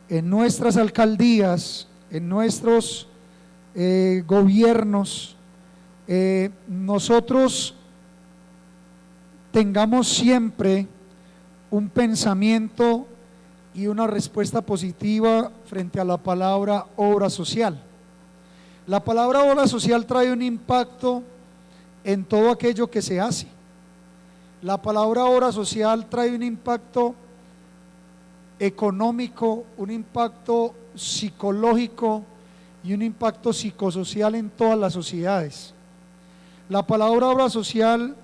en nuestras alcaldías, en nuestros gobiernos, nosotros tengamos siempre un pensamiento y una respuesta positiva frente a la palabra obra social. La palabra obra social trae un impacto en todo aquello que se hace. La palabra obra social trae un impacto económico, un impacto psicológico y un impacto psicosocial en todas las sociedades. La palabra obra social,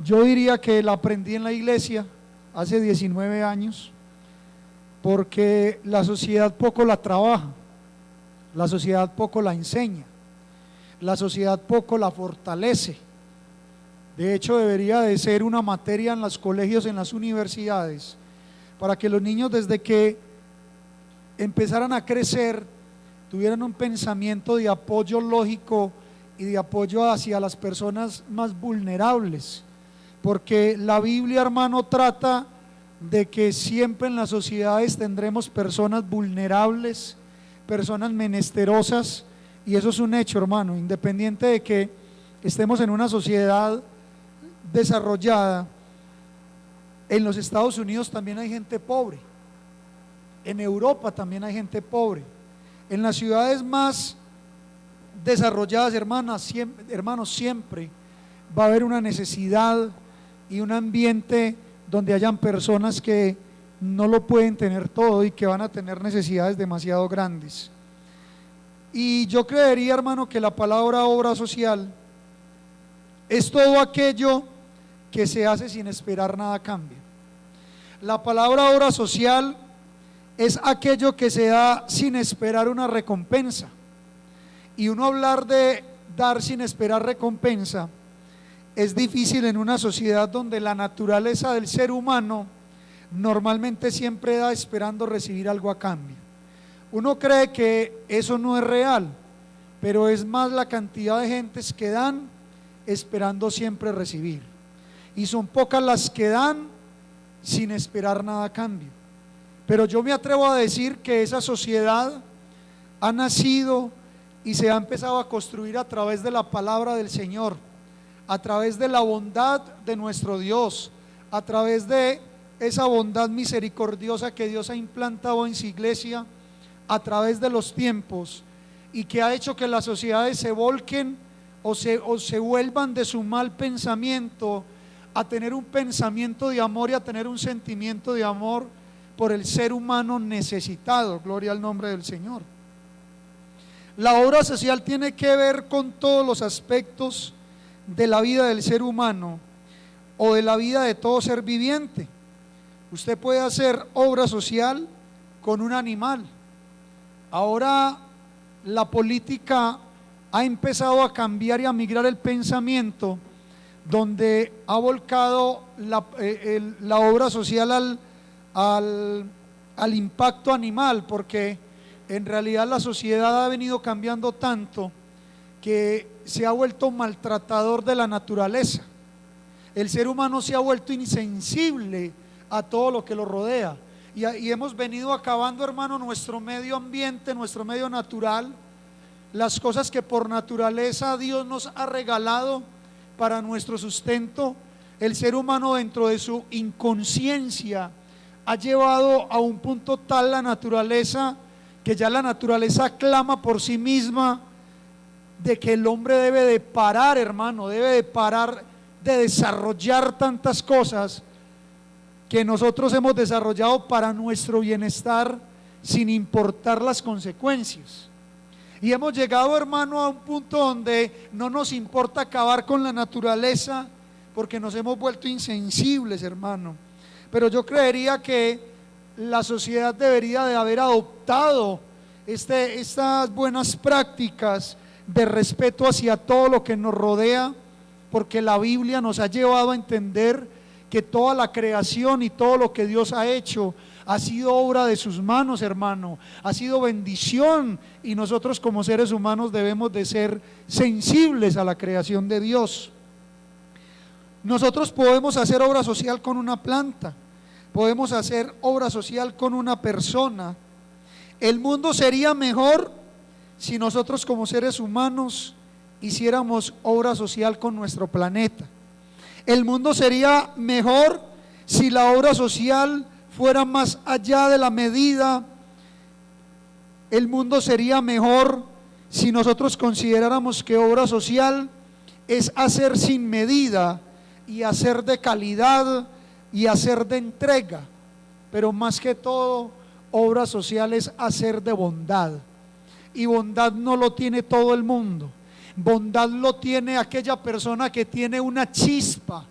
yo diría que la aprendí en la iglesia hace 19 años, porque la sociedad poco la trabaja, la sociedad poco la enseña, la sociedad poco la fortalece. De hecho, debería de ser una materia en los colegios, en las universidades, para que los niños desde que empezaran a crecer tuvieran un pensamiento de apoyo lógico y de apoyo hacia las personas más vulnerables, porque la Biblia, hermano, trata de que siempre en las sociedades tendremos personas vulnerables, personas menesterosas, y eso es un hecho, hermano, independiente de que estemos en una sociedad desarrollada. En los Estados Unidos también hay gente pobre, en Europa también hay gente pobre, en las ciudades más desarrolladas, hermanos, siempre va a haber una necesidad y un ambiente donde hayan personas que no lo pueden tener todo y que van a tener necesidades demasiado grandes. Y yo creería, hermano, que la palabra obra social es todo aquello que se hace sin esperar nada a cambio. La palabra obra social es aquello que se da sin esperar una recompensa. Y uno hablar de dar sin esperar recompensa es difícil en una sociedad donde la naturaleza del ser humano normalmente siempre da esperando recibir algo a cambio. Uno cree que eso no es real, pero es más la cantidad de gentes que dan esperando siempre recibir, y son pocas las que dan sin esperar nada a cambio. Pero yo me atrevo a decir que esa sociedad ha nacido y se ha empezado a construir a través de la palabra del Señor, a través de la bondad de nuestro Dios, a través de esa bondad misericordiosa que Dios ha implantado en su iglesia a través de los tiempos, y que ha hecho que las sociedades se volquen o se vuelvan de su mal pensamiento a tener un pensamiento de amor y a tener un sentimiento de amor por el ser humano necesitado. Gloria al nombre del Señor. La obra social tiene que ver con todos los aspectos de la vida del ser humano o de la vida de todo ser viviente. Usted puede hacer obra social con un animal. Ahora la política ha empezado a cambiar y a migrar el pensamiento, donde ha volcado la obra social al impacto animal, porque en realidad la sociedad ha venido cambiando tanto que se ha vuelto maltratador de la naturaleza. El ser humano se ha vuelto insensible a todo lo que lo rodea, y hemos venido acabando, hermano, nuestro medio ambiente, nuestro medio natural, las cosas que por naturaleza Dios nos ha regalado para nuestro sustento. El ser humano, dentro de su inconsciencia, ha llevado a un punto tal la naturaleza, que ya la naturaleza clama por sí misma de que el hombre debe de parar, hermano, debe de parar de desarrollar tantas cosas que nosotros hemos desarrollado para nuestro bienestar, sin importar las consecuencias. Y hemos llegado, hermano, a un punto donde no nos importa acabar con la naturaleza, porque nos hemos vuelto insensibles, hermano. Pero yo creería que la sociedad debería de haber adoptado estas buenas prácticas de respeto hacia todo lo que nos rodea, porque la Biblia nos ha llevado a entender que toda la creación y todo lo que Dios ha hecho ha sido obra de sus manos, hermano, ha sido bendición, y nosotros como seres humanos debemos de ser sensibles a la creación de Dios. Nosotros podemos hacer obra social con una planta, podemos hacer obra social con una persona. El mundo sería mejor si nosotros como seres humanos hiciéramos obra social con nuestro planeta. El mundo sería mejor si la obra social fuera más allá de la medida. El mundo sería mejor si nosotros consideráramos que obra social es hacer sin medida y hacer de calidad y hacer de entrega, pero más que todo, obra social es hacer de bondad, y bondad no lo tiene todo el mundo. Bondad lo tiene aquella persona que tiene una chispa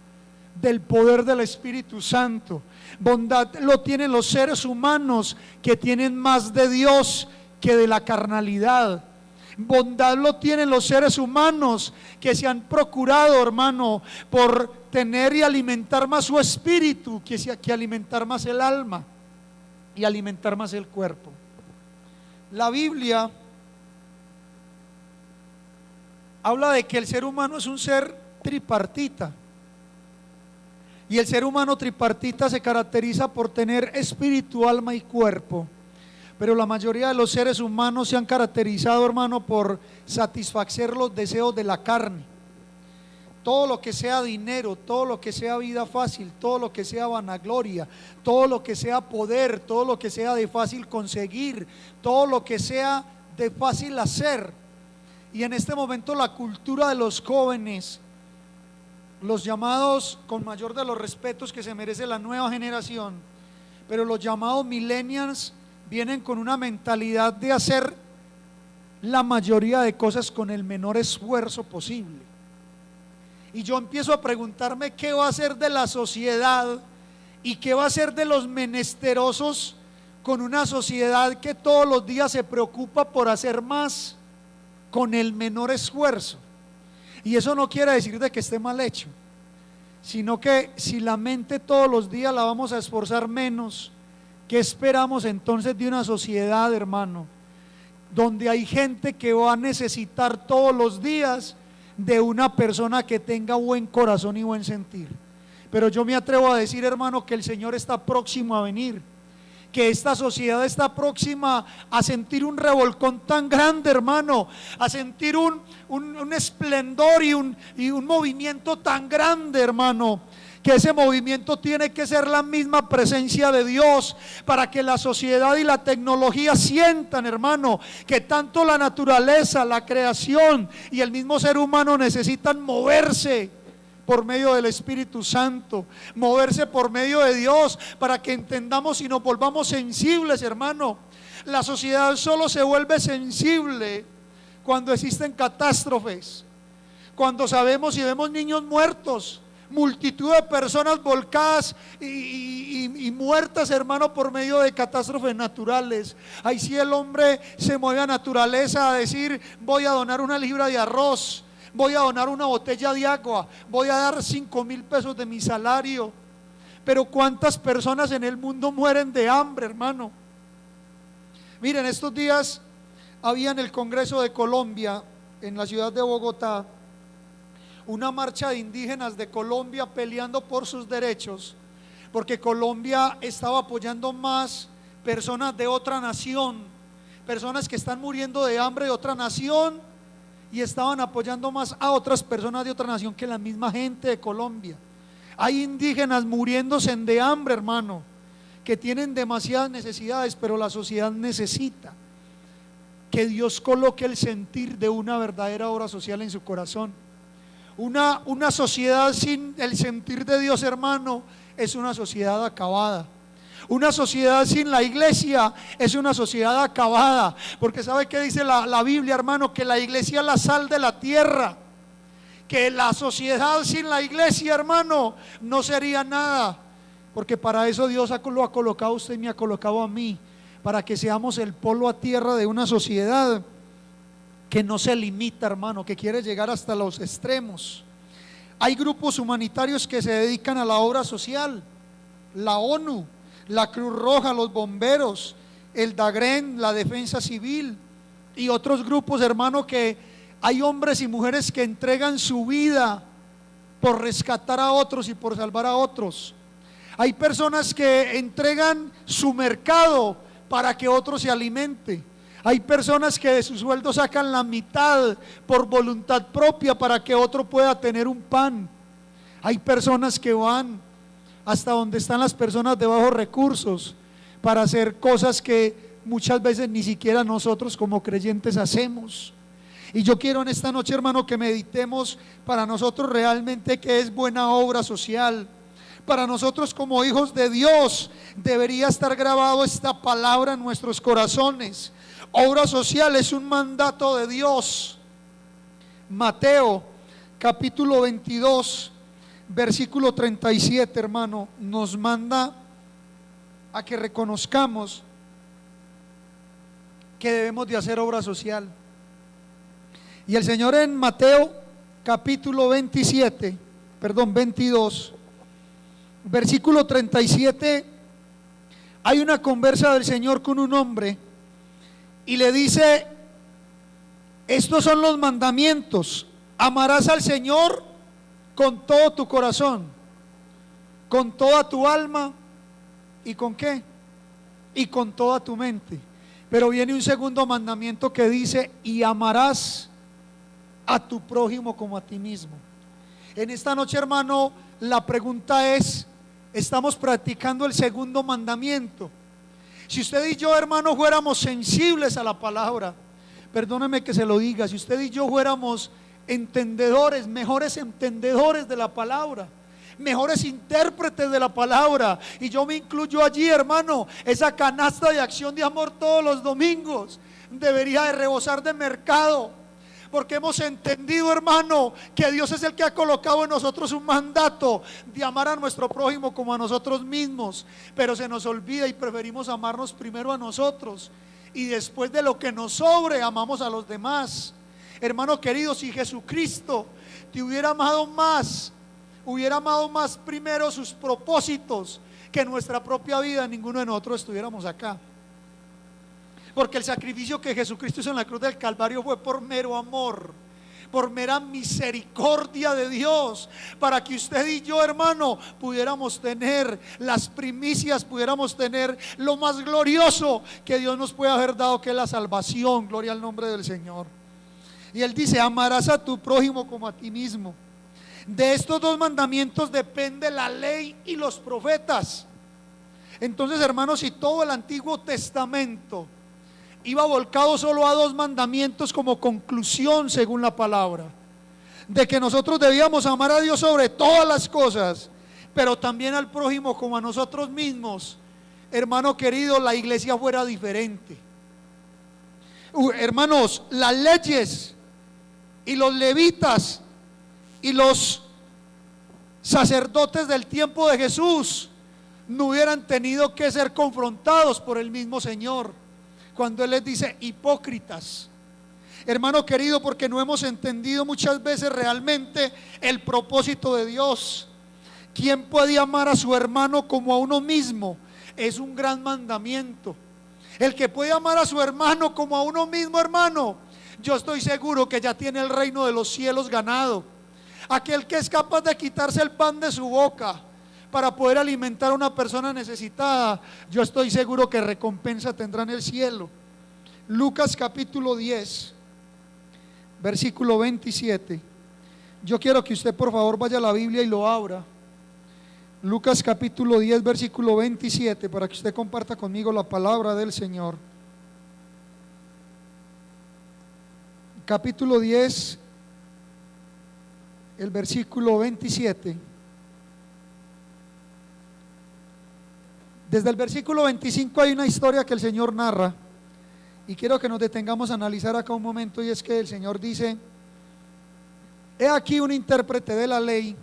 del poder del Espíritu Santo. Bondad lo tienen los seres humanos que tienen más de Dios que de la carnalidad. Bondad lo tienen los seres humanos que se han procurado, hermano, por tener y alimentar más su espíritu que alimentar más el alma y alimentar más el cuerpo. La Biblia habla de que el ser humano es un ser tripartita, y el ser humano tripartita se caracteriza por tener espíritu, alma y cuerpo. Pero la mayoría de los seres humanos se han caracterizado, hermano, por satisfacer los deseos de la carne. Todo lo que sea dinero, todo lo que sea vida fácil, todo lo que sea vanagloria, todo lo que sea poder, todo lo que sea de fácil conseguir, todo lo que sea de fácil hacer. Y en este momento la cultura de los jóvenes, los llamados, con mayor de los respetos que se merece la nueva generación, pero los llamados millennials, vienen con una mentalidad de hacer la mayoría de cosas con el menor esfuerzo posible. Y yo empiezo a preguntarme qué va a hacer de la sociedad y qué va a hacer de los menesterosos con una sociedad que todos los días se preocupa por hacer más con el menor esfuerzo. Y eso no quiere decir de que esté mal hecho, sino que si la mente todos los días la vamos a esforzar menos, ¿qué esperamos entonces de una sociedad, hermano, donde hay gente que va a necesitar todos los días de una persona que tenga buen corazón y buen sentir? Pero yo me atrevo a decir, hermano, que el Señor está próximo a venir, que esta sociedad está próxima a sentir un revolcón tan grande, hermano, a sentir un esplendor y un movimiento tan grande, hermano, que ese movimiento tiene que ser la misma presencia de Dios, para que la sociedad y la tecnología sientan, hermano, que tanto la naturaleza, la creación y el mismo ser humano necesitan moverse por medio del Espíritu Santo, moverse por medio de Dios, para que entendamos y nos volvamos sensibles, hermano. La sociedad solo se vuelve sensible cuando existen catástrofes, cuando sabemos y vemos niños muertos, multitud de personas volcadas y muertas, hermano, por medio de catástrofes naturales. Ahí sí el hombre se mueve a naturaleza a decir: voy a donar una libra de arroz, voy a donar una botella de agua, voy a dar 5,000 pesos de mi salario. Pero ¿cuántas personas en el mundo mueren de hambre, hermano? Miren, estos días había en el Congreso de Colombia, en la ciudad de Bogotá, una marcha de indígenas de Colombia peleando por sus derechos, porque Colombia estaba apoyando más personas de otra nación, personas que están muriendo de hambre de otra nación, y estaban apoyando más a otras personas de otra nación que la misma gente de Colombia. Hay indígenas muriéndose de hambre, hermano, que tienen demasiadas necesidades, pero la sociedad necesita que Dios coloque el sentir de una verdadera obra social en su corazón. Una sociedad sin el sentir de Dios, hermano, es una sociedad acabada. Una sociedad sin la iglesia es una sociedad acabada, porque ¿sabe qué dice la Biblia, hermano? Que la iglesia es la sal de la tierra, que la sociedad sin la iglesia, hermano, no sería nada, porque para eso Dios lo ha colocado a usted y me ha colocado a mí, para que seamos el polo a tierra de una sociedad que no se limita, hermano, que quiere llegar hasta los extremos. Hay grupos humanitarios que se dedican a la obra social: la ONU, la Cruz Roja, los bomberos, el DAGREN, la Defensa Civil y otros grupos, hermano, que hay hombres y mujeres que entregan su vida por rescatar a otros y por salvar a otros. Hay personas que entregan su mercado para que otro se alimente. Hay personas que de su sueldo sacan la mitad por voluntad propia para que otro pueda tener un pan. Hay personas que van hasta donde están las personas de bajos recursos para hacer cosas que muchas veces ni siquiera nosotros como creyentes hacemos. Y yo quiero en esta noche, hermano, que meditemos para nosotros realmente qué es buena obra social. Para nosotros como hijos de Dios debería estar grabado esta palabra en nuestros corazones. Obra social es un mandato de Dios. Mateo capítulo 22 versículo 37, hermano, nos manda a que reconozcamos que debemos de hacer obra social. Y el Señor en Mateo capítulo 22 versículo 37, hay una conversa del Señor con un hombre y le dice: estos son los mandamientos, amarás al Señor con todo tu corazón, con toda tu alma y ¿con qué? Y con toda tu mente. Pero viene un segundo mandamiento que dice: y amarás a tu prójimo como a ti mismo. En esta noche, hermano, la pregunta es: ¿estamos practicando el segundo mandamiento? Si usted y yo, hermano, fuéramos sensibles a la palabra, perdóneme que se lo diga, si usted y yo fuéramos entendedores, mejores entendedores de la palabra, mejores intérpretes de la palabra, y yo me incluyo allí, hermano, esa canasta de acción de amor todos los domingos debería de rebosar de mercado, porque hemos entendido, hermano, que Dios es el que ha colocado en nosotros un mandato de amar a nuestro prójimo como a nosotros mismos, pero se nos olvida y preferimos amarnos primero a nosotros y después de lo que nos sobre amamos a los demás. Hermano querido, si Jesucristo te hubiera amado más primero sus propósitos que nuestra propia vida, ninguno de nosotros estuviéramos acá. Porque el sacrificio que Jesucristo hizo en la cruz del Calvario fue por mero amor, por mera misericordia de Dios, para que usted y yo, hermano, pudiéramos tener las primicias, pudiéramos tener lo más glorioso que Dios nos puede haber dado, que es la salvación. Gloria al nombre del Señor. Y Él dice: amarás a tu prójimo como a ti mismo. De estos dos mandamientos depende la ley y los profetas. Entonces, hermanos, si todo el Antiguo Testamento iba volcado solo a dos mandamientos como conclusión, según la palabra, de que nosotros debíamos amar a Dios sobre todas las cosas, pero también al prójimo como a nosotros mismos, hermano querido, la iglesia fuera diferente. Hermanos, las leyes y los levitas y los sacerdotes del tiempo de Jesús no hubieran tenido que ser confrontados por el mismo Señor cuando Él les dice: hipócritas. Hermano querido, porque no hemos entendido muchas veces realmente el propósito de Dios. ¿Quién puede amar a su hermano como a uno mismo? Es un gran mandamiento. El que puede amar a su hermano como a uno mismo, hermano, yo estoy seguro que ya tiene el reino de los cielos ganado. Aquel que es capaz de quitarse el pan de su boca para poder alimentar a una persona necesitada, yo estoy seguro que recompensa tendrá en el cielo. Lucas capítulo 10 versículo 27. Yo quiero que usted por favor vaya a la Biblia y lo abra. Lucas capítulo 10 versículo 27, para que usted comparta conmigo la palabra del Señor. Capítulo 10, el versículo 27. Desde el versículo 25 hay una historia que el Señor narra y quiero que nos detengamos a analizar acá un momento, y es que el Señor dice: he aquí un intérprete de la ley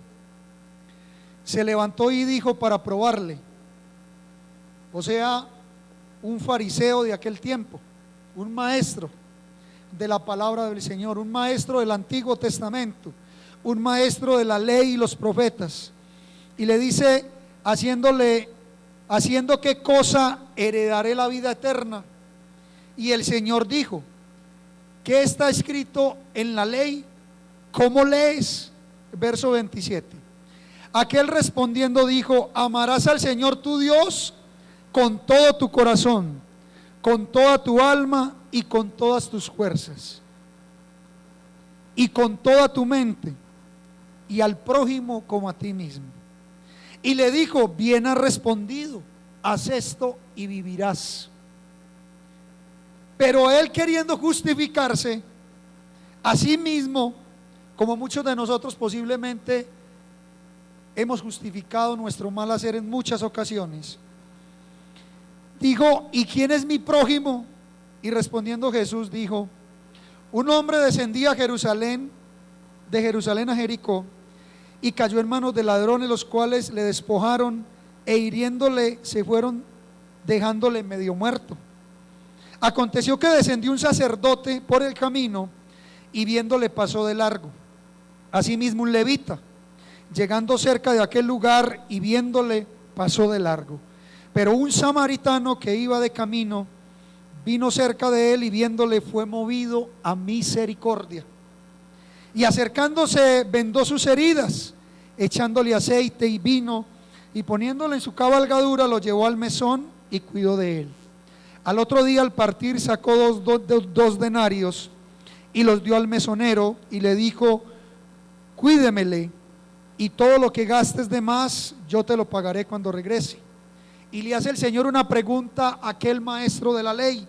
se levantó y dijo para probarle, o sea, un fariseo de aquel tiempo, un maestro de la palabra del Señor, un maestro del Antiguo Testamento, un maestro de la ley y los profetas, y le dice, haciendo qué cosa heredaré la vida eterna. Y el Señor dijo: ¿qué está escrito en la ley? ¿Cómo lees? Verso 27. Aquel respondiendo dijo: amarás al Señor tu Dios con todo tu corazón, con toda tu alma y con todas tus fuerzas, y con toda tu mente, y al prójimo como a ti mismo. Y le dijo: bien has respondido, haz esto y vivirás. Pero él, queriendo justificarse a sí mismo, como muchos de nosotros posiblemente hemos justificado nuestro mal hacer en muchas ocasiones, dijo: ¿y quién es mi prójimo? Y respondiendo Jesús dijo: un hombre descendía a Jerusalén, de Jerusalén a Jericó, y cayó en manos de ladrones, los cuales le despojaron e hiriéndole se fueron, dejándole medio muerto. Aconteció que descendió un sacerdote por el camino y viéndole pasó de largo. Asimismo un levita, llegando cerca de aquel lugar y viéndole pasó de largo. Pero un samaritano que iba de camino vino cerca de él y viéndole fue movido a misericordia. Y acercándose vendó sus heridas, echándole aceite y vino, y poniéndole en su cabalgadura lo llevó al mesón y cuidó de él. Al otro día, al partir, sacó dos denarios y los dio al mesonero y le dijo: cuídemele, y todo lo que gastes de más yo te lo pagaré cuando regrese. Y le hace el Señor una pregunta a aquel maestro de la ley: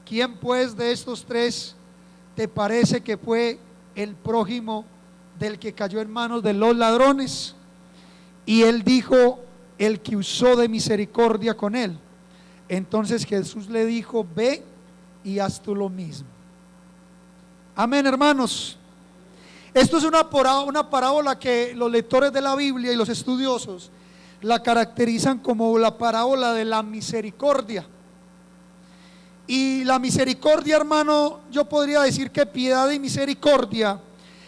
¿quién pues de estos tres te parece que fue el prójimo del que cayó en manos de los ladrones? Y él dijo: el que usó de misericordia con él. Entonces Jesús le dijo: ve y haz tú lo mismo. Amén, hermanos. Esto es una parábola que los lectores de la Biblia y los estudiosos la caracterizan como la parábola de la misericordia. Y la misericordia, hermano, yo podría decir que piedad y misericordia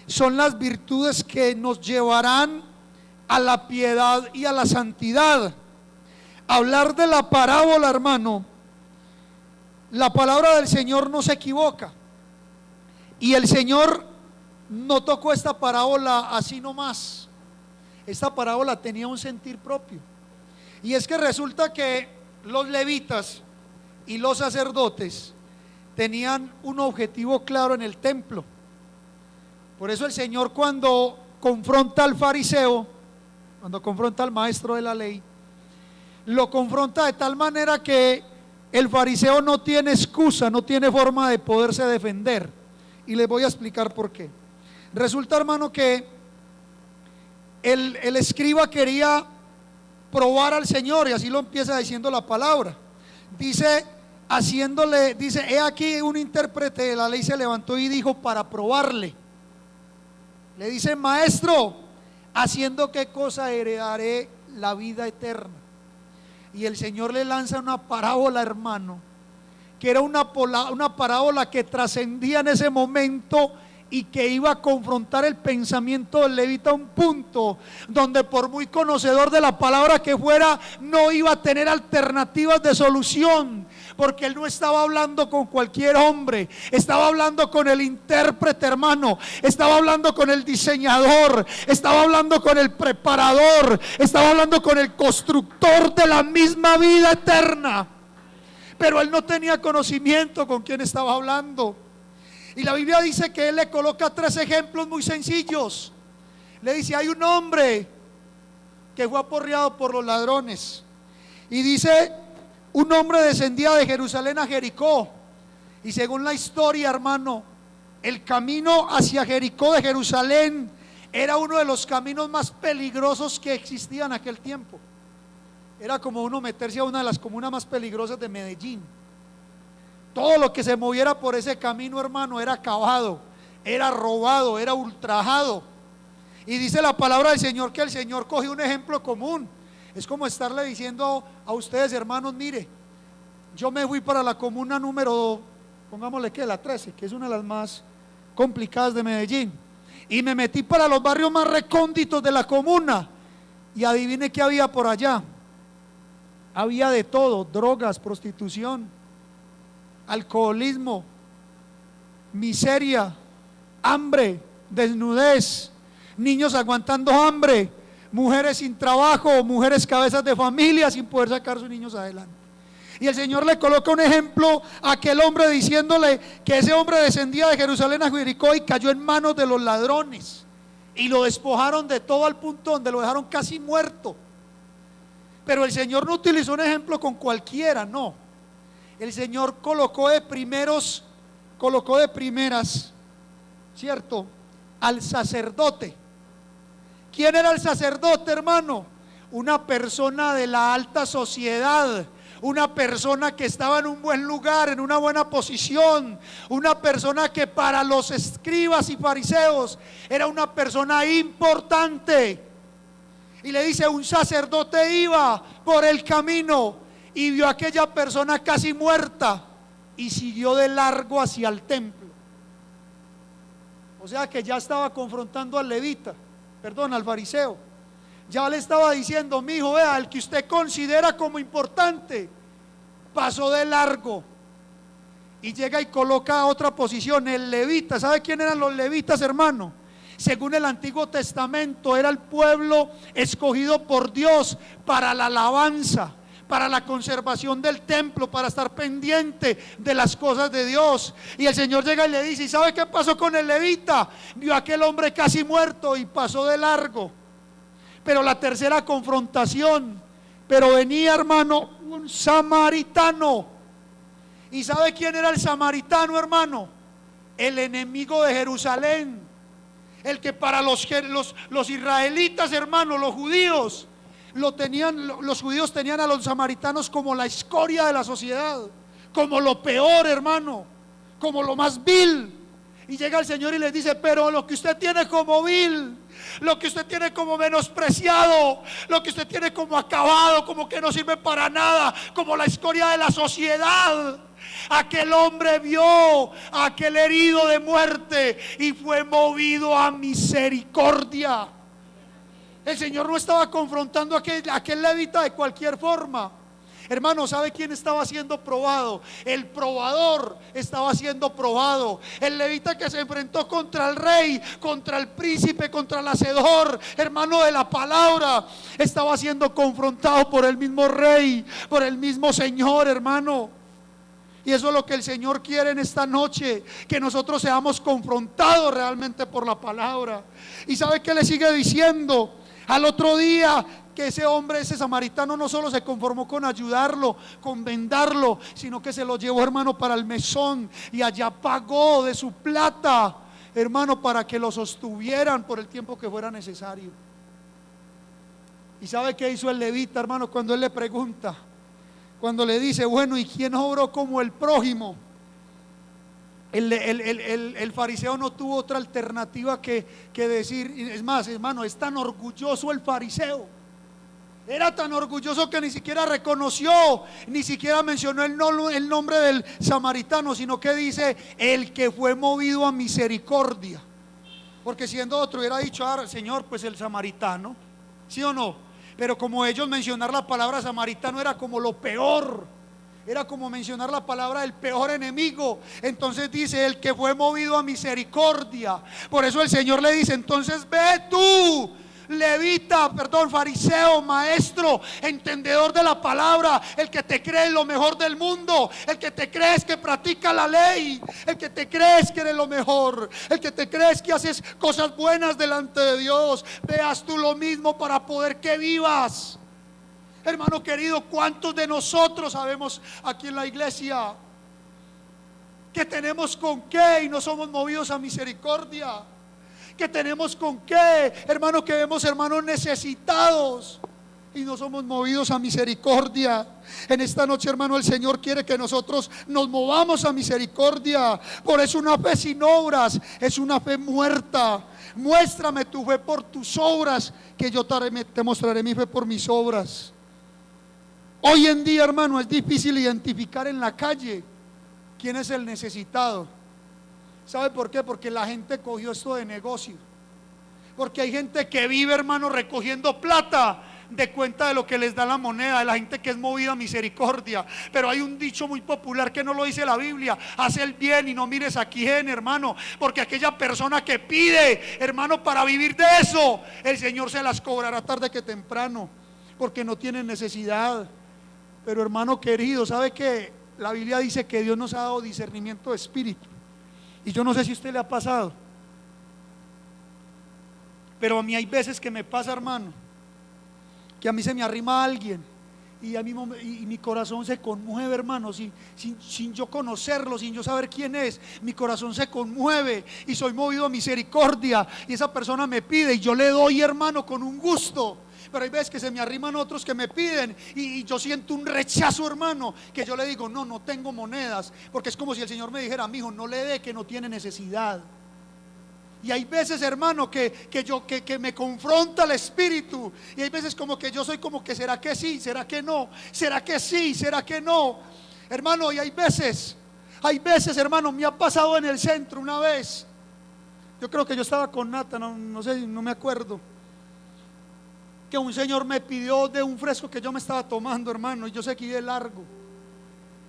son las virtudes que nos llevarán a la piedad y a la santidad. Hablar de la parábola, hermano, la palabra del Señor no se equivoca. Y el Señor no tocó esta parábola así nomás. Esta parábola tenía un sentir propio. Y es que resulta que los levitas y los sacerdotes tenían un objetivo claro en el templo. Por eso el Señor, cuando confronta al fariseo, cuando confronta al maestro de la ley, lo confronta de tal manera que el fariseo no tiene excusa, no tiene forma de poderse defender. Y les voy a explicar por qué. Resulta, hermano, que el escriba quería probar al Señor, y así lo empieza diciendo la palabra. Dice, he aquí un intérprete de la ley se levantó y dijo para probarle. Le dice: maestro, ¿haciendo qué cosa heredaré la vida eterna? Y el Señor le lanza una parábola, hermano, que era una parábola que trascendía en ese momento y que iba a confrontar el pensamiento del levita a un punto donde, por muy conocedor de la palabra que fuera, no iba a tener alternativas de solución, porque él no estaba hablando con cualquier hombre, estaba hablando con el intérprete, hermano, estaba hablando con el diseñador, estaba hablando con el preparador, estaba hablando con el constructor de la misma vida eterna. Pero él no tenía conocimiento con quién estaba hablando. Y la Biblia dice que él le coloca tres ejemplos muy sencillos. Le dice: hay un hombre que fue aporreado por los ladrones. Y dice: un hombre descendía de Jerusalén a Jericó. Y según la historia, hermano, el camino hacia Jericó de Jerusalén era uno de los caminos más peligrosos que existían en aquel tiempo. Era como uno meterse a una de las comunas más peligrosas de Medellín. Todo lo que se moviera por ese camino, hermano, era acabado, era robado, era ultrajado. Y dice la palabra del Señor que el Señor cogió un ejemplo común. Es como estarle diciendo a ustedes, hermanos: mire, yo me fui para la comuna número, pongámosle que la 13, que es una de las más complicadas de Medellín, y me metí para los barrios más recónditos de la comuna. Y adivine qué había por allá. Había de todo: drogas, prostitución, alcoholismo, miseria, hambre, desnudez, niños aguantando hambre, mujeres sin trabajo, mujeres cabezas de familia sin poder sacar a sus niños adelante. Y el Señor le coloca un ejemplo a aquel hombre diciéndole que ese hombre descendía de Jerusalén a Jericó y cayó en manos de los ladrones y lo despojaron de todo al punto donde lo dejaron casi muerto. Pero el Señor no utilizó un ejemplo con cualquiera, no. El Señor colocó de primeras, ¿cierto?, al sacerdote. ¿Quién era el sacerdote, hermano? Una persona de la alta sociedad, una persona que estaba en un buen lugar, en una buena posición, una persona que para los escribas y fariseos era una persona importante. Y le dice: un sacerdote iba por el camino y vio a aquella persona casi muerta y siguió de largo hacia el templo. O sea que ya estaba confrontando al levita, al fariseo. Ya le estaba diciendo: mi hijo, vea, el que usted considera como importante pasó de largo. Y llega y coloca a otra posición, el levita. ¿Sabe quién eran los levitas, hermano? Según el Antiguo Testamento, era el pueblo escogido por Dios para la alabanza, para la conservación del templo, para estar pendiente de las cosas de Dios. Y el Señor llega y le dice: ¿y sabe qué pasó con el levita? Vio a aquel hombre casi muerto y pasó de largo. Pero la tercera confrontación, pero venía, hermano, un samaritano. ¿Y sabe quién era el samaritano, hermano? El enemigo de Jerusalén. El que para los israelitas, hermano, los judíos los judíos tenían a los samaritanos como la escoria de la sociedad, como lo peor, hermano, como lo más vil. Y llega el Señor y les dice: pero lo que usted tiene como vil, lo que usted tiene como menospreciado, lo que usted tiene como acabado, como que no sirve para nada, como la escoria de la sociedad, aquel hombre vio a aquel herido de muerte y fue movido a misericordia. El Señor no estaba confrontando a aquel levita de cualquier forma. Hermano, ¿sabe quién estaba siendo probado? El probador estaba siendo probado. El levita que se enfrentó contra el rey, contra el príncipe, contra el hacedor, hermano de la palabra, estaba siendo confrontado por el mismo rey, por el mismo Señor, hermano. Y eso es lo que el Señor quiere en esta noche, que nosotros seamos confrontados realmente por la palabra. ¿Y sabe qué le sigue diciendo? Al otro día, que ese hombre, ese samaritano, no solo se conformó con ayudarlo, con vendarlo, sino que se lo llevó, hermano, para el mesón y allá pagó de su plata, hermano, para que lo sostuvieran por el tiempo que fuera necesario. ¿Y sabe qué hizo el levita, hermano? Cuando él le pregunta, cuando le dice: bueno, ¿y quién obró como el prójimo? El fariseo no tuvo otra alternativa que decir. Es más, hermano, es tan orgulloso el fariseo, era tan orgulloso que ni siquiera reconoció, ni siquiera mencionó el nombre del samaritano, sino que dice: el que fue movido a misericordia. Porque siendo otro hubiera dicho: Señor, pues el samaritano, ¿sí o no? Pero como ellos, mencionar la palabra samaritano era como lo peor, era como mencionar la palabra del peor enemigo. Entonces dice: el que fue movido a misericordia. Por eso el Señor le dice: entonces ve tú, levita, fariseo, maestro, entendedor de la palabra, el que te cree lo mejor del mundo, el que te crees que practica la ley, el que te crees que eres lo mejor, el que te crees que haces cosas buenas delante de Dios, veas tú lo mismo para poder que vivas. Hermano querido, ¿cuántos de nosotros sabemos aquí en la iglesia que tenemos con qué y no somos movidos a misericordia? Que tenemos con qué, hermano, que vemos hermanos necesitados y no somos movidos a misericordia. En esta noche, hermano, el Señor quiere que nosotros nos movamos a misericordia. Por eso una fe sin obras es una fe muerta. Muéstrame tu fe por tus obras, que yo te mostraré mi fe por mis obras. Hoy en día, hermano, es difícil identificar en la calle quién es el necesitado. ¿Sabe por qué? Porque la gente cogió esto de negocio. Porque hay gente que vive, hermano, recogiendo plata de cuenta de lo que les da la moneda, de la gente que es movida a misericordia. Pero hay un dicho muy popular que no lo dice la Biblia: haz el bien y no mires a quién, hermano, porque aquella persona que pide, hermano, para vivir de eso, el Señor se las cobrará tarde que temprano, porque no tienen necesidad. Pero hermano querido, ¿sabe qué? La Biblia dice que Dios nos ha dado discernimiento de espíritu. Y yo no sé si a usted le ha pasado, pero a mí hay veces que me pasa, hermano, que a mí se me arrima alguien y a mí y mi corazón se conmueve, hermano, sin yo conocerlo, sin yo saber quién es. Mi corazón se conmueve y soy movido a misericordia, y esa persona me pide y yo le doy, hermano, con un gusto. Pero hay veces que se me arriman otros que me piden y yo siento un rechazo, hermano, que yo le digo: no tengo monedas, porque es como si el Señor me dijera: mi hijo, no le dé, que no tiene necesidad. Y hay veces, hermano, que me confronta el espíritu, y hay veces como que yo soy como que ¿será que sí? ¿Será que no? ¿Será que sí? ¿Será que no? Hermano, y hay veces, hermano, me ha pasado en el centro una vez. Yo creo que yo estaba con Nata, no sé, no me acuerdo, que un señor me pidió de un fresco que yo me estaba tomando, hermano, y yo seguí de largo.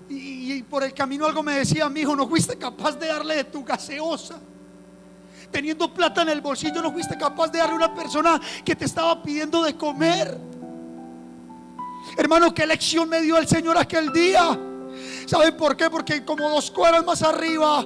Y por el camino algo me decía: mi hijo, no fuiste capaz de darle de tu gaseosa. Teniendo plata en el bolsillo, no fuiste capaz de darle a una persona que te estaba pidiendo de comer. Hermano, qué lección me dio el Señor aquel día. ¿Saben por qué? Porque como 2 cuadras más arriba,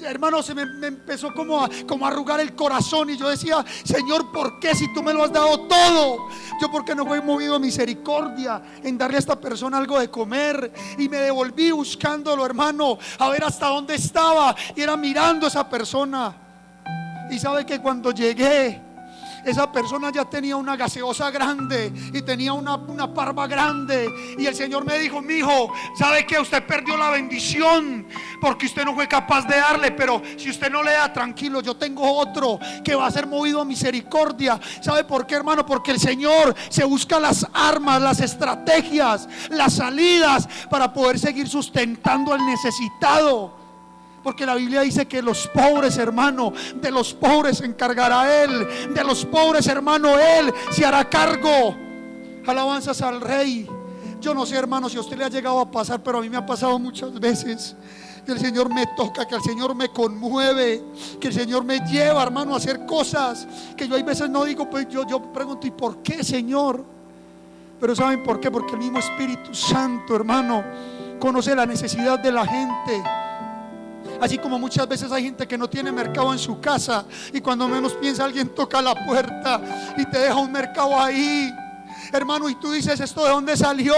hermano, se me empezó como a arrugar el corazón, y yo decía: Señor, ¿por qué, si tú me lo has dado todo? Yo, ¿por qué no fui movido a misericordia en darle a esta persona algo de comer? Y me devolví buscándolo, hermano, a ver hasta dónde estaba, y era mirando a esa persona. Y sabe que cuando llegué, esa persona ya tenía una gaseosa grande y tenía una parva grande, y el Señor me dijo: mi hijo, ¿sabe que usted perdió la bendición porque usted no fue capaz de darle? Pero si usted no le da, tranquilo, yo tengo otro que va a ser movido a misericordia. ¿Sabe por qué, hermano? Porque el Señor se busca las armas, las estrategias, las salidas para poder seguir sustentando al necesitado. Porque la Biblia dice que los pobres, hermano, de los pobres se encargará Él. De los pobres, hermano, Él se hará cargo. Alabanzas al Rey. Yo no sé, hermano, si a usted le ha llegado a pasar, pero a mí me ha pasado muchas veces, que el Señor me toca, que el Señor me conmueve, que el Señor me lleva, hermano, a hacer cosas que yo hay veces no digo. Pues yo pregunto: ¿y por qué, Señor? Pero ¿saben por qué? Porque el mismo Espíritu Santo, hermano, conoce la necesidad de la gente. Así como muchas veces hay gente que no tiene mercado en su casa, y cuando menos piensa alguien toca la puerta y te deja un mercado ahí, hermano, y tú dices: ¿esto de dónde salió?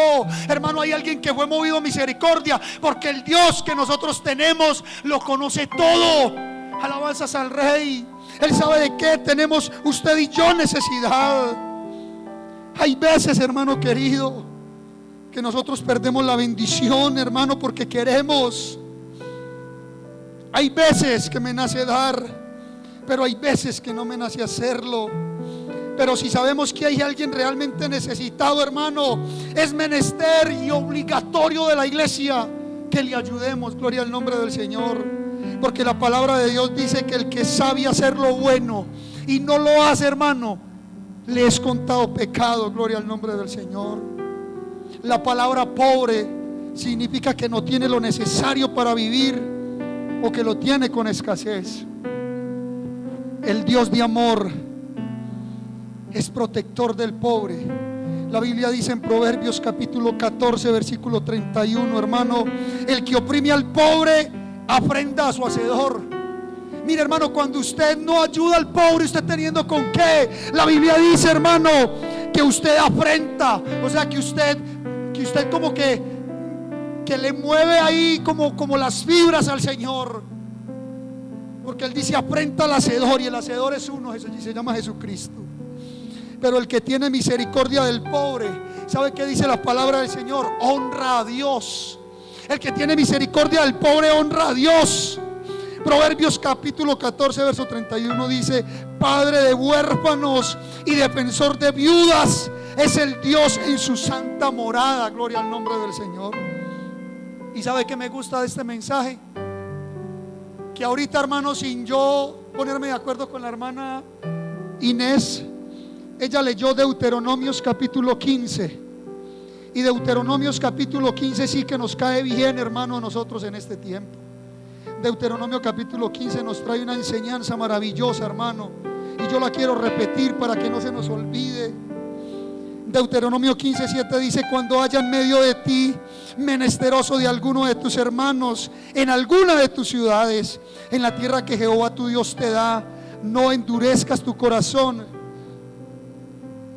Hermano, hay alguien que fue movido a misericordia, porque el Dios que nosotros tenemos lo conoce todo. Alabanzas al Rey. Él sabe de qué tenemos usted y yo necesidad. Hay veces, hermano querido, que nosotros perdemos la bendición, hermano, porque queremos. Hay veces que me nace dar, pero hay veces que no me nace hacerlo. Pero si sabemos que hay alguien realmente necesitado, hermano, es menester y obligatorio de la iglesia que le ayudemos. Gloria al nombre del Señor. Porque la palabra de Dios dice que el que sabe hacer lo bueno y no lo hace, hermano, le es contado pecado. Gloria al nombre del Señor. La palabra pobre significa que no tiene lo necesario para vivir, o que lo tiene con escasez. El Dios de amor es protector del pobre. La Biblia dice en Proverbios capítulo 14 versículo 31, hermano: el que oprime al pobre afrenta a su hacedor. Mire, hermano, cuando usted no ayuda al pobre, usted teniendo con qué, la Biblia dice, hermano, que usted afrenta. O sea, que usted como que le mueve ahí como las fibras al Señor. Porque Él dice: afrenta al hacedor, y el hacedor es uno, se llama Jesucristo. Pero el que tiene misericordia del pobre, ¿sabe qué dice la palabra del Señor? Honra a Dios. El que tiene misericordia del pobre honra a Dios. Proverbios capítulo 14 verso 31 dice: Padre de huérfanos y defensor de viudas es el Dios en su santa morada. Gloria al nombre del Señor. ¿Y sabe qué me gusta de este mensaje? Que ahorita, hermano, sin yo ponerme de acuerdo con la hermana Inés, ella leyó Deuteronomios capítulo 15. Y Deuteronomios capítulo 15 sí que nos cae bien, hermano, a nosotros en este tiempo. Deuteronomio capítulo 15 nos trae una enseñanza maravillosa, hermano, y yo la quiero repetir para que no se nos olvide. Deuteronomio 15:7 dice: cuando haya en medio de ti menesteroso de alguno de tus hermanos en alguna de tus ciudades, en la tierra que Jehová tu Dios te da, no endurezcas tu corazón,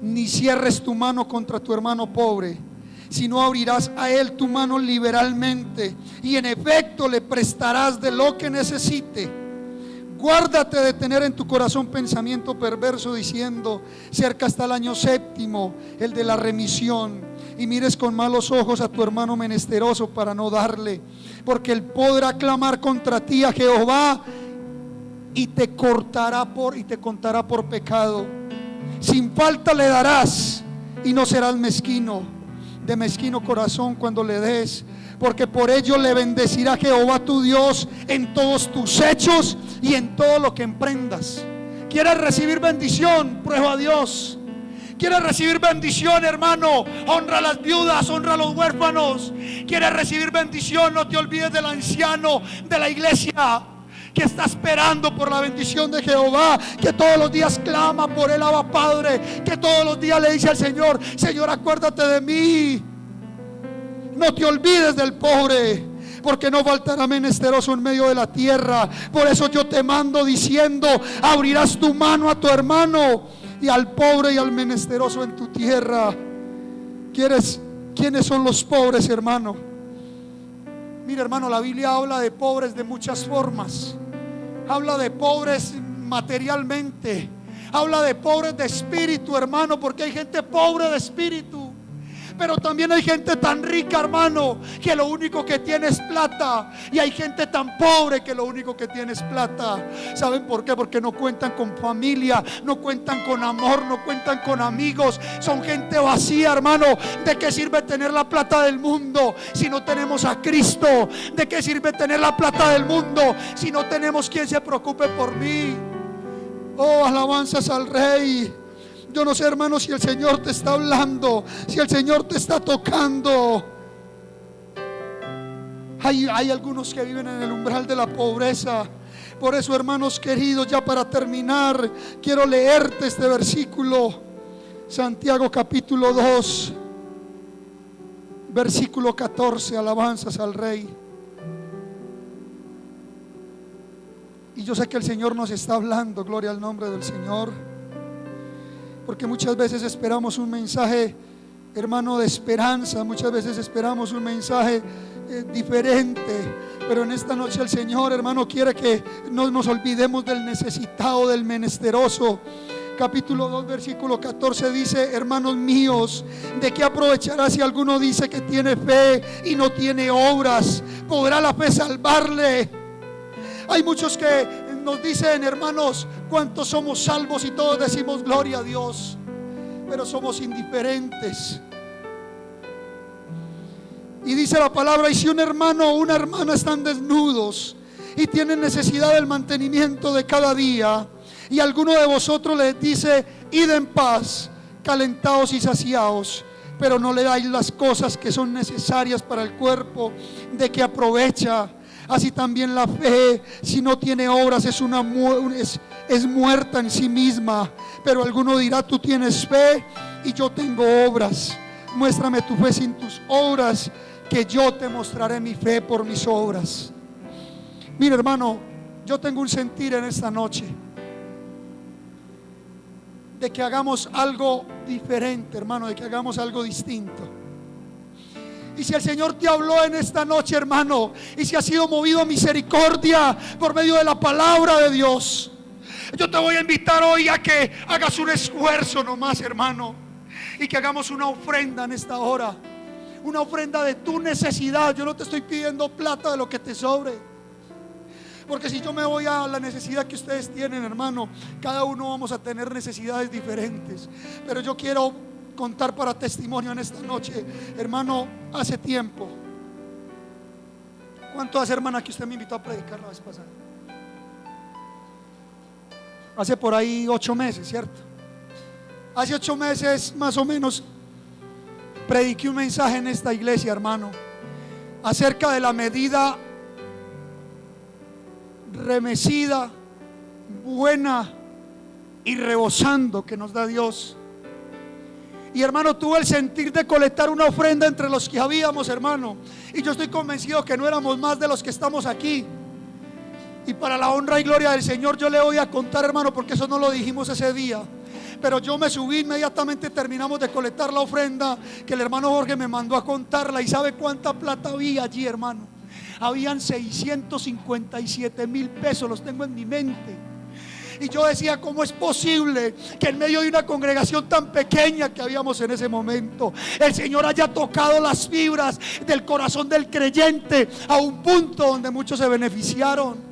ni cierres tu mano contra tu hermano pobre, sino abrirás a él tu mano liberalmente, y en efecto le prestarás de lo que necesite. Guárdate de tener en tu corazón pensamiento perverso, diciendo: cerca está el año séptimo, el de la remisión, y mires con malos ojos a tu hermano menesteroso para no darle, porque él podrá clamar contra ti a Jehová y te contará por pecado. Sin falta le darás y no serás mezquino, de mezquino corazón cuando le des, porque por ello le bendecirá Jehová tu Dios en todos tus hechos y en todo lo que emprendas. ¿Quieres recibir bendición? Prueba a Dios. ¿Quieres recibir bendición, hermano? Honra a las viudas, honra a los huérfanos. ¿Quieres recibir bendición? No te olvides del anciano de la iglesia que está esperando por la bendición de Jehová, que todos los días clama por el Abba Padre, que todos los días le dice al Señor: Señor, acuérdate de mí. No te olvides del pobre, porque no faltará menesteroso en medio de la tierra. Por eso yo te mando diciendo: abrirás tu mano a tu hermano y al pobre y al menesteroso en tu tierra. ¿Quiénes son los pobres, hermano? Mira, hermano, la Biblia habla de pobres de muchas formas. Habla de pobres materialmente, habla de pobres de espíritu, hermano, porque hay gente pobre de espíritu. Pero también hay gente tan rica, hermano, que lo único que tiene es plata. Y hay gente tan pobre que lo único que tiene es plata. ¿Saben por qué? Porque no cuentan con familia, no cuentan con amor, no cuentan con amigos. Son gente vacía, hermano. ¿De qué sirve tener la plata del mundo si no tenemos a Cristo? ¿De qué sirve tener la plata del mundo si no tenemos quien se preocupe por mí? Oh, alabanzas al Rey. Yo no sé, hermano, si el Señor te está hablando, si el Señor te está tocando. Hay algunos que viven en el umbral de la pobreza. Por eso, hermanos queridos, ya para terminar, quiero leerte este versículo. Santiago capítulo 2, versículo 14. Alabanzas al Rey. Y yo sé que el Señor nos está hablando. Gloria al nombre del Señor. Porque muchas veces esperamos un mensaje, hermano, de esperanza. Muchas veces esperamos un mensaje diferente. Pero en esta noche el Señor, hermano, quiere que no nos olvidemos del necesitado, del menesteroso. Capítulo 2, versículo 14 dice: hermanos míos, ¿de qué aprovechará si alguno dice que tiene fe y no tiene obras? ¿Podrá la fe salvarle? Hay muchos que nos dicen, hermanos, cuántos somos salvos, y todos decimos gloria a Dios, pero somos indiferentes. Y dice la palabra: y si un hermano o una hermana están desnudos y tienen necesidad del mantenimiento de cada día, y alguno de vosotros les dice: id en paz, calentados y saciados, pero no le dais las cosas que son necesarias para el cuerpo, ¿de qué aprovecha? Así también la fe, si no tiene obras, es muerta en sí misma. Pero alguno dirá: tú tienes fe y yo tengo obras. Muéstrame tu fe sin tus obras, que yo te mostraré mi fe por mis obras. Mira, hermano, yo tengo un sentir en esta noche de que hagamos algo diferente, hermano, de que hagamos algo distinto. Y si el Señor te habló en esta noche, hermano, y si has sido movido a misericordia por medio de la palabra de Dios, yo te voy a invitar hoy a que hagas un esfuerzo nomás, hermano, y que hagamos una ofrenda en esta hora. Una ofrenda de tu necesidad. Yo no te estoy pidiendo plata de lo que te sobre, porque si yo me voy a la necesidad que ustedes tienen, hermano, cada uno vamos a tener necesidades diferentes. Pero yo quiero contar para testimonio en esta noche, hermano. Hace tiempo, ¿cuánto hace, hermana, que usted me invitó a predicar la vez pasada? Hace por ahí 8 meses, ¿cierto? Hace 8 meses más o menos prediqué un mensaje en esta iglesia, hermano, acerca de la medida remecida, buena y rebosando que nos da Dios. Y hermano, tuve el sentir de colectar una ofrenda entre los que habíamos, hermano, y yo estoy convencido que no éramos más de los que estamos aquí. Y para la honra y gloria del Señor, yo le voy a contar, hermano, porque eso no lo dijimos ese día, pero yo me subí inmediatamente, terminamos de colectar la ofrenda, que el hermano Jorge me mandó a contarla. ¿Y sabe cuánta plata había allí, hermano? Habían 657,000 pesos, los tengo en mi mente. Y yo decía, ¿cómo es posible que en medio de una congregación tan pequeña que habíamos en ese momento, el Señor haya tocado las fibras del corazón del creyente a un punto donde muchos se beneficiaron?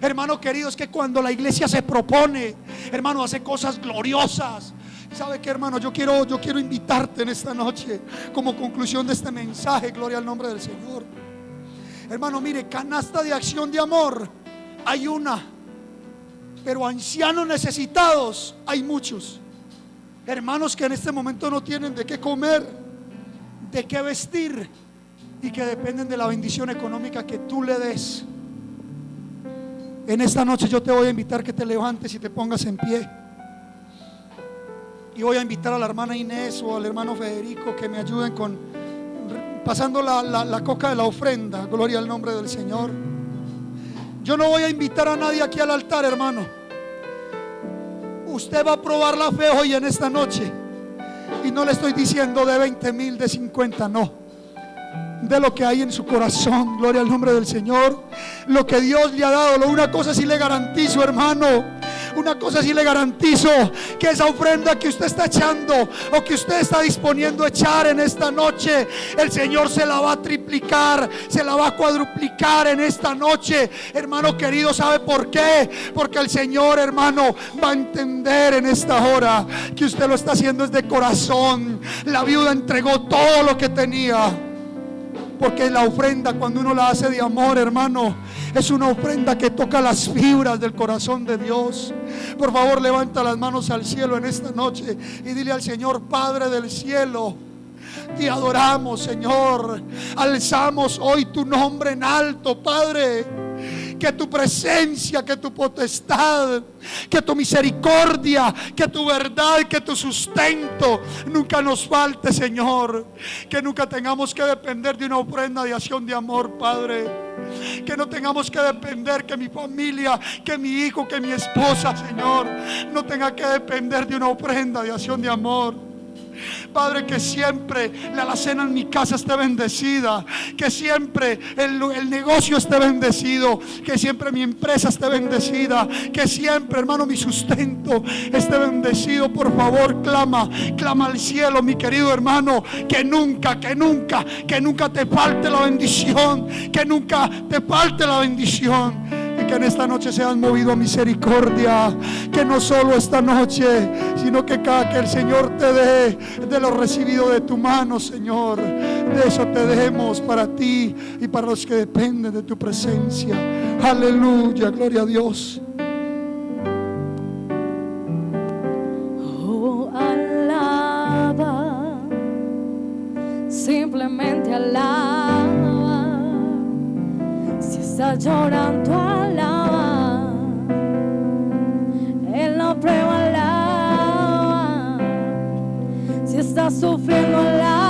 Hermano querido, es que cuando la iglesia se propone, hermano, hace cosas gloriosas. ¿Sabe qué, hermano? Yo quiero invitarte en esta noche, como conclusión de este mensaje, gloria al nombre del Señor. Hermano, mire, canasta de acción de amor hay una, pero ancianos necesitados hay muchos. Hermanos que en este momento no tienen de qué comer, de qué vestir, y que dependen de la bendición económica que tú le des. En esta noche yo te voy a invitar que te levantes y te pongas en pie. Y voy a invitar a la hermana Inés o al hermano Federico que me ayuden con pasando la coca de la ofrenda. Gloria al nombre del Señor. Yo no voy a invitar a nadie aquí al altar, hermano. Usted va a probar la fe hoy en esta noche. Y no le estoy diciendo de 20,000, de 50, no. De lo que hay en su corazón, gloria al nombre del Señor. Lo que Dios le ha dado. Una cosa sí le garantizo, hermano. Una cosa sí le garantizo, que esa ofrenda que usted está echando o que usted está disponiendo a echar en esta noche, el Señor se la va a triplicar, se la va a cuadruplicar en esta noche. Hermano querido, ¿sabe por qué? Porque el Señor, hermano, va a entender en esta hora que usted lo está haciendo desde corazón. La viuda entregó todo lo que tenía. Porque la ofrenda, cuando uno la hace de amor, hermano, es una ofrenda que toca las fibras del corazón de Dios. Por favor, levanta las manos al cielo en esta noche y dile al Señor: Padre del cielo, te adoramos, Señor. Alzamos hoy tu nombre en alto, Padre. Que tu presencia, que tu potestad, que tu misericordia, que tu verdad, que tu sustento nunca nos falte, Señor. Que nunca tengamos que depender de una ofrenda de acción de amor, Padre. Que no tengamos que depender, que mi familia, que mi hijo, que mi esposa, Señor, no tenga que depender de una ofrenda de acción de amor. Padre, que siempre la alacena en mi casa esté bendecida, que siempre el negocio esté bendecido, que siempre mi empresa esté bendecida, que siempre, hermano, mi sustento esté bendecido. Por favor, clama al cielo, mi querido hermano, que nunca te falte la bendición, que nunca te falte la bendición. Y que en esta noche seas movido a misericordia. Que no solo esta noche, sino que cada que el Señor te dé de lo recibido de tu mano, Señor, de eso te demos para ti y para los que dependen de tu presencia. Aleluya, gloria a Dios. Oh, alaba, simplemente alaba. Si estás llorando, alaba. En la prueba, alaba. Si estás sufriendo, alaba.